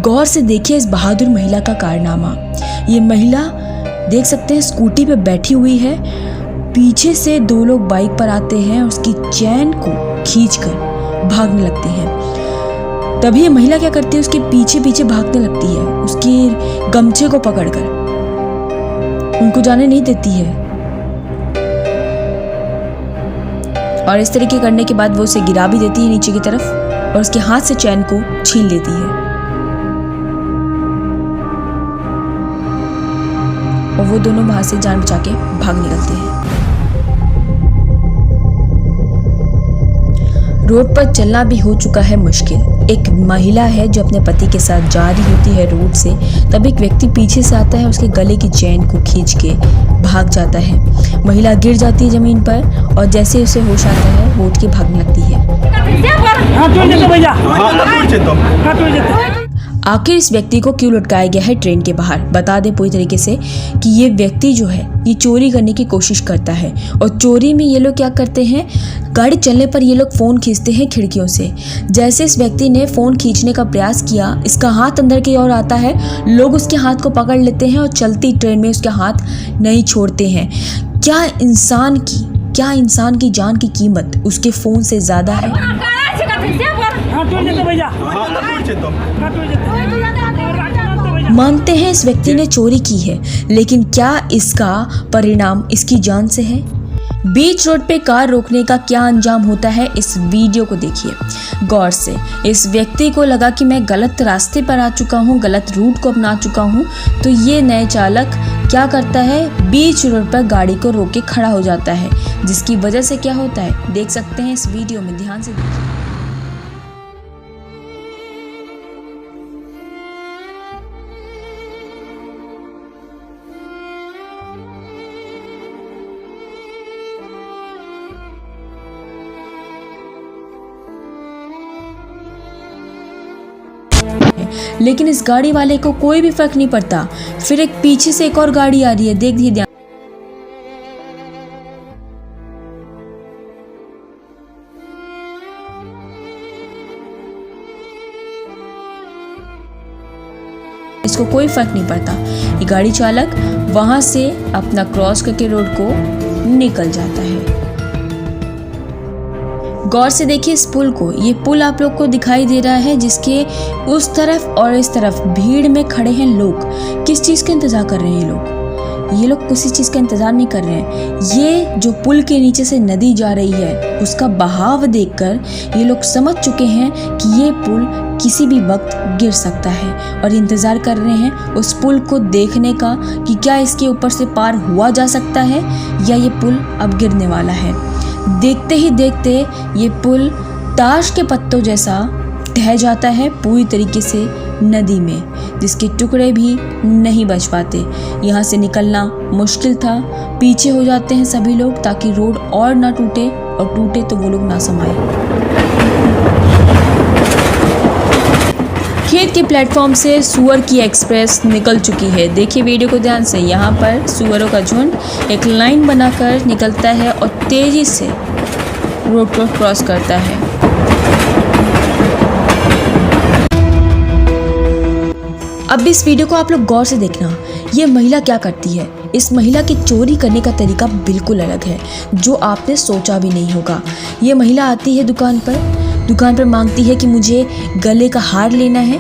गौर से देखिए इस बहादुर महिला का कारनामा। ये महिला देख सकते हैं स्कूटी पे बैठी हुई है, पीछे से दो लोग बाइक पर आते हैं और उसकी चैन को खींचकर भागने लगते हैं। तभी ये महिला क्या करती है, उसके पीछे पीछे भागने लगती है, उसकी गमछे को पकड़कर उनको जाने नहीं देती है। और इस तरीके करने के बाद वो उसे गिरा भी देती है नीचे की तरफ और उसके हाथ से चैन को छीन लेती है और वो दोनों वहां से जान बचा के भाग निकलते हैं। रोड पर चलना भी हो चुका है मुश्किल। एक महिला है जो अपने पति के साथ जा रही होती है रोड से, तब एक व्यक्ति पीछे से आता है, उसके गले की चेन को खींच के भाग जाता है। महिला गिर जाती है जमीन पर और जैसे उसे होश आता है वो उठ के भागने लगती है। आखिर इस व्यक्ति को क्यों लटकाया गया है ट्रेन के बाहर? बता दें पूरी तरीके से कि ये व्यक्ति जो है ये चोरी करने की कोशिश करता है और चोरी में ये लोग क्या करते हैं, गाड़ी चलने पर ये लोग फ़ोन खींचते हैं खिड़कियों से। जैसे इस व्यक्ति ने फ़ोन खींचने का प्रयास किया, इसका हाथ अंदर की ओर आता है, लोग उसके हाथ को पकड़ लेते हैं और चलती ट्रेन में उसके हाथ नहीं छोड़ते हैं। क्या इंसान की जान की कीमत उसके फ़ोन से ज़्यादा है? मानते हैं इस व्यक्ति ने चोरी की है, लेकिन क्या इसका परिणाम इसकी जान से है? बीच रोड पे कार रोकने का क्या अंजाम होता है, इस वीडियो को देखिए गौर से। इस व्यक्ति को लगा कि मैं गलत रास्ते पर आ चुका हूँ, गलत रूट को अपना चुका हूँ, तो ये नए चालक क्या करता है, बीच रोड पर गाड़ी को रोक के खड़ा हो जाता है, जिसकी वजह से क्या होता है देख सकते हैं इस वीडियो में, ध्यान से देखिए। लेकिन इस गाड़ी वाले को कोई भी फर्क नहीं पड़ता। फिर एक पीछे से एक और गाड़ी आ रही है, देखिए ध्यान। इसको कोई फर्क नहीं पड़ता। ये गाड़ी चालक वहां से अपना क्रॉस करके रोड को निकल जाता है। गौर से देखिए इस पुल को। ये पुल आप लोग को दिखाई दे रहा है, जिसके उस तरफ और इस तरफ भीड़ में खड़े हैं लोग। किस चीज़ का इंतज़ार कर रहे हैं ये लोग किसी चीज़ का इंतज़ार नहीं कर रहे हैं। ये जो पुल के नीचे से नदी जा रही है उसका बहाव देखकर ये लोग समझ चुके हैं कि ये पुल किसी भी वक्त गिर सकता है और इंतज़ार कर रहे हैं उस पुल को देखने का कि क्या इसके ऊपर से पार हुआ जा सकता है या ये पुल अब गिरने वाला है। देखते ही देखते ये पुल ताश के पत्तों जैसा ढह जाता है पूरी तरीके से नदी में, जिसके टुकड़े भी नहीं बच पाते। यहाँ से निकलना मुश्किल था। पीछे हो जाते हैं सभी लोग ताकि रोड और ना टूटे, और टूटे तो वो लोग ना समाये। खेत के प्लेटफॉर्म से सुअर की एक्सप्रेस निकल चुकी है। देखिए वीडियो को ध्यान से। यहाँ पर सुअरों का झुंड एक लाइन बनाकर निकलता है और तेजी से रोड को क्रॉस करता है। अब इस वीडियो को आप लोग गौर से देखना। ये महिला क्या करती है। इस महिला की चोरी करने का तरीका बिल्कुल अलग है, जो आपने सोचा भी नहीं होगा। ये महिला आती है दुकान पर मांगती है कि मुझे गले का हार लेना है।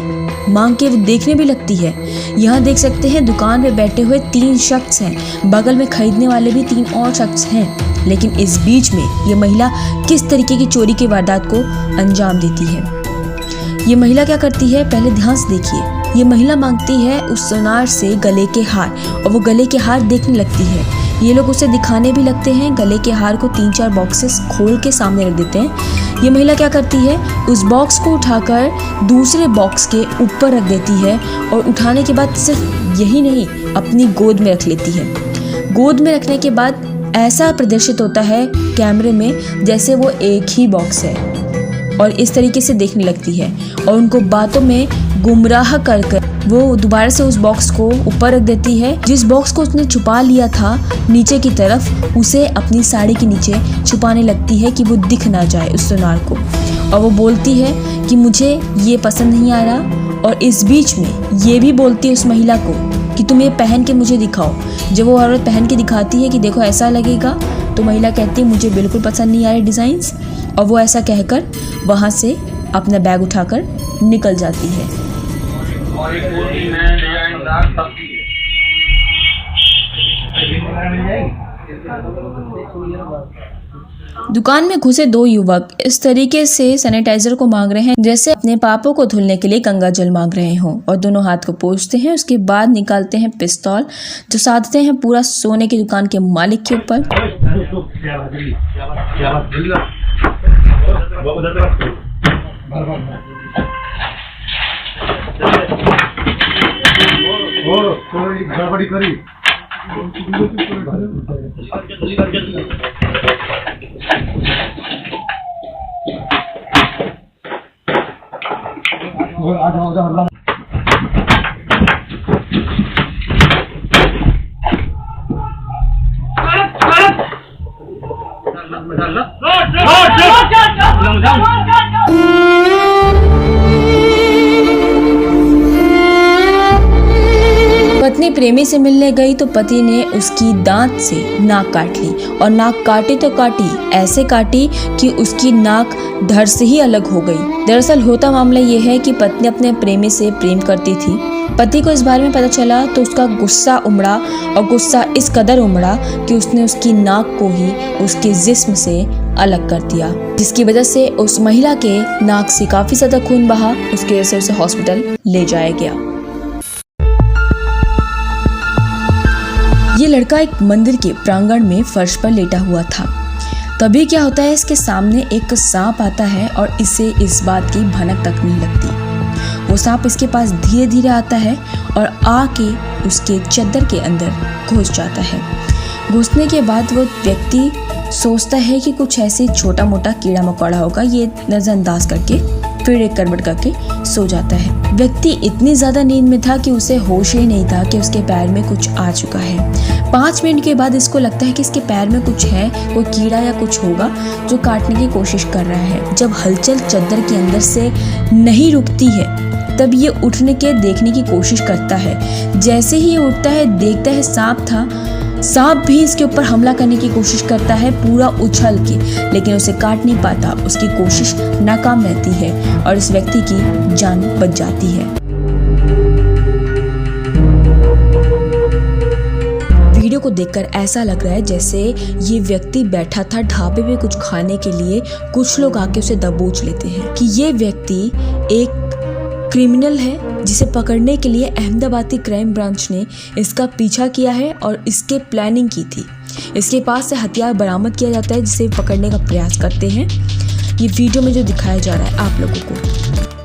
मांग के वो देखने भी लगती है। यहाँ देख सकते हैं दुकान पे बैठे हुए 3 शख्स हैं, बगल में खरीदने वाले भी 3 और शख्स हैं। लेकिन इस बीच में ये महिला किस तरीके की चोरी की वारदात को अंजाम देती है। ये महिला क्या करती है, पहले ध्यान से देखिए। ये महिला मांगती है उस सुनार से गले के हार, और वो गले के हार देखने लगती है। ये लोग उसे दिखाने भी लगते हैं। गले के हार को 3-4 बॉक्सेस खोल के सामने रख देते हैं। ये महिला क्या करती है, उस बॉक्स को उठाकर दूसरे बॉक्स के ऊपर रख देती है, और उठाने के बाद सिर्फ यही नहीं, अपनी गोद में रख लेती है। गोद में रखने के बाद ऐसा प्रदर्शित होता है कैमरे में जैसे वो एक ही बॉक्स है, और इस तरीके से देखने लगती है और उनको बातों में गुमराह कर वो दोबारा से उस बॉक्स को ऊपर रख देती है। जिस बॉक्स को उसने छुपा लिया था नीचे की तरफ, उसे अपनी साड़ी के नीचे छुपाने लगती है कि वो दिख ना जाए उस सुनार को। और वो बोलती है कि मुझे ये पसंद नहीं आ रहा और इस बीच में ये भी बोलती है उस महिला को कि तुम ये पहन के मुझे दिखाओ। जब वो औरत पहन के दिखाती है कि देखो ऐसा लगेगा, तो महिला कहती है मुझे बिल्कुल पसंद नहीं आ रहे डिज़ाइंस, और वो ऐसा कहकर वहाँ से अपना बैग उठाकर निकल जाती है। दुकान में घुसे दो युवक इस तरीके से सैनिटाइजर को मांग रहे हैं जैसे अपने पापों को धुलने के लिए गंगा जल मांग रहे हों, और दोनों हाथ को पोंछते हैं। उसके बाद निकालते हैं पिस्तौल जो साधते हैं पूरा सोने की दुकान के मालिक के ऊपर। पत्नी प्रेमी से मिलने गई तो पति ने उसकी दांत से नाक काट ली, और नाक काटी तो काटी, ऐसे काटी कि उसकी नाक धड़ से ही अलग हो गई। दरअसल होता मामला ये है कि पत्नी अपने प्रेमी से प्रेम करती थी। पति को इस बारे में पता चला तो उसका गुस्सा उमड़ा, और गुस्सा इस कदर उमड़ा कि उसने उसकी नाक को ही उसके जिस्म से अलग कर दिया, जिसकी वजह से उस महिला के नाक से काफी ज्यादा खून बहा। उसकी वजह से उसे हॉस्पिटल ले जाया गया। ये लड़का एक मंदिर के प्रांगण में फर्श पर लेटा हुआ था। तभी क्या होता है, इसके सामने एक सांप आता है और इसे इस बात की भनक तक नहीं लगती। वो सांप इसके पास धीरे धीरे आता है और आके उसके चद्दर के अंदर घुस जाता है। घुसने के बाद वो व्यक्ति सोचता है कि कुछ ऐसे छोटा मोटा कीड़ा मकोड़ा होगा, ये नजरअंदाज करके फिर एक करवट करके सो जाता है। व्यक्ति इतनी ज्यादा नींद में था कि उसे होश ही नहीं था कि उसके पैर में कुछ आ चुका है। 5 मिनट के बाद इसको लगता है कि इसके पैर में कुछ है, कोई कीड़ा या कुछ होगा जो काटने की कोशिश कर रहा है। जब हलचल चद्दर के अंदर से नहीं रुकती है तब ये उठने के देखने की कोशिश करता है। जैसे ही ये उठता है देखता है सांप था। सांप भी इसके ऊपर हमला करने की कोशिश करता है पूरा उछल के, लेकिन उसे काट नहीं पाता। उसकी कोशिश नाकाम रहती है और इस व्यक्ति की जान बच जाती है। वीडियो को देखकर ऐसा लग रहा है जैसे ये व्यक्ति बैठा था ढाबे पे कुछ खाने के लिए, कुछ लोग आके उसे दबोच लेते हैं कि ये व्यक्ति एक क्रिमिनल है जिसे पकड़ने के लिए अहमदाबादी क्राइम ब्रांच ने इसका पीछा किया है और इसके प्लानिंग की थी। इसके पास से हथियार बरामद किया जाता है जिसे पकड़ने का प्रयास करते हैं। ये वीडियो में जो दिखाया जा रहा है आप लोगों को।